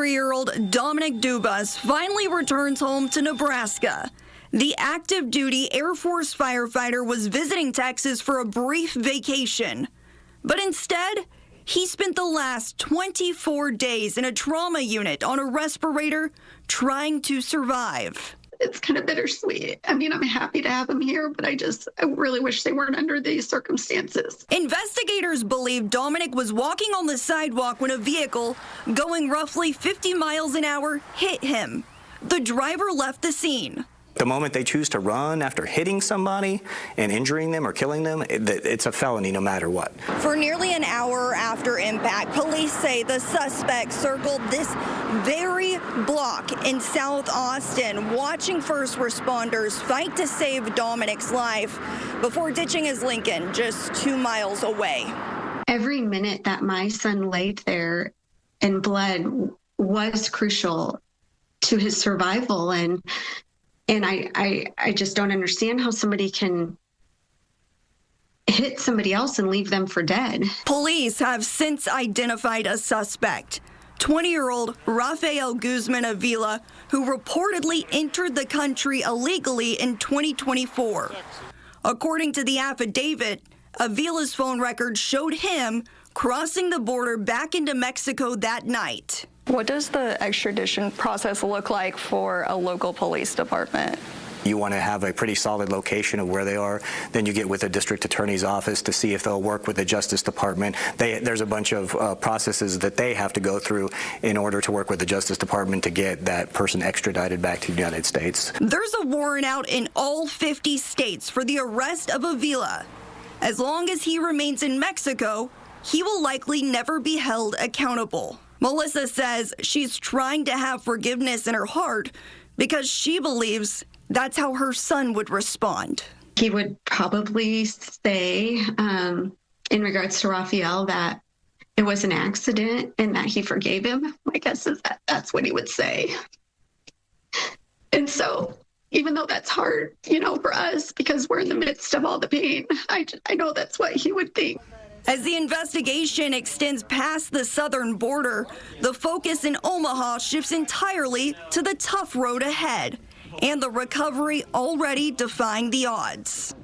23-year-old Dominic Dubas finally returns home to Nebraska. The active duty Air Force firefighter was visiting Texas for a brief vacation. But instead, he spent the last 24 days in a trauma unit on a respirator trying to survive. It's kind of bittersweet. I mean, I'm happy to have him here, but I really wish they weren't under these circumstances. Investigators believe Dominic was walking on the sidewalk when a vehicle going roughly 50 miles an hour hit him. The driver left the scene. The moment they choose to run after hitting somebody and injuring them or killing them, it's a felony no matter what. For nearly an hour after impact, police say the suspect circled this very block in South Austin, watching first responders fight to save Dominic's life before ditching his Lincoln just 2 miles away. Every minute that my son laid there and bled was crucial to his survival, and I just don't understand how somebody can hit somebody else and leave them for dead. Police have since identified a suspect, 20-year-old Rafael Guzman Avila, who reportedly entered the country illegally in 2024. According to the affidavit, Avila's phone records showed him crossing the border back into Mexico that night. What does the extradition process look like for a local police department? You want to have a pretty solid location of where they are. Then you get with the district attorney's office to see if they'll work with the Justice Department. There's a bunch of processes that they have to go through in order to work with the Justice Department to get that person extradited back to the United States. There's a warrant out in all 50 states for the arrest of Avila. As long as he remains in Mexico, he will likely never be held accountable. Melissa says she's trying to have forgiveness in her heart because she believes that's how her son would respond. He would probably say, in regards to Rafael, that it was an accident and that he forgave him. My guess is that that's what he would say. And so, even though that's hard, for us, because we're in the midst of all the pain, I know that's what he would think. As the investigation extends past the southern border, the focus in Omaha shifts entirely to the tough road ahead and the recovery already defying the odds.